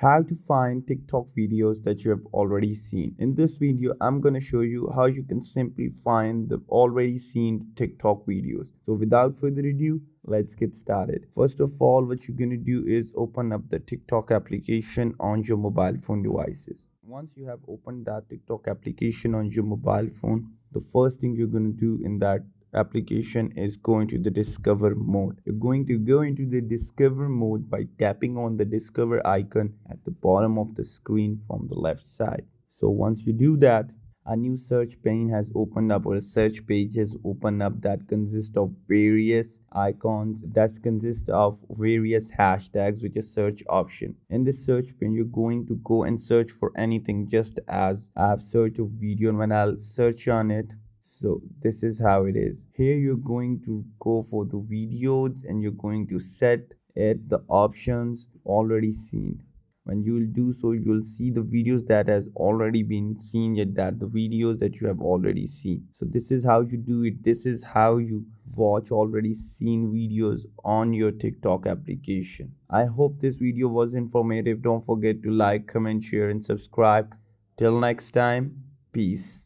How to find TikTok videos that you have already seen. In this video, I'm going to show you how you can simply find the already seen TikTok videos. So without further ado, let's get started. First of all, what you're going to do is open up the TikTok application on your mobile phone devices. Once you have opened that TikTok application on your mobile phone, the first thing you're going to do in that application is going to the discover mode. You're going to go into the discover mode by tapping on the discover icon at the bottom of the screen from the left side. So once you do that, a new search pane has opened up, or a search page has opened up, that consists of various icons, that consists of various hashtags with a search option. In this search pane, you're going to go and search for anything, just as I have searched a video, and when I'll search on it, so this is how it is. Here you're going to go for the videos and you're going to set it the options already seen. When you will do so, you'll see the videos that has already been seen, yet that the videos that you have already seen. So this is how you do it. This is how you watch already seen videos on your TikTok application. I hope this video was informative. Don't forget to like, comment, share and subscribe. Till next time, peace.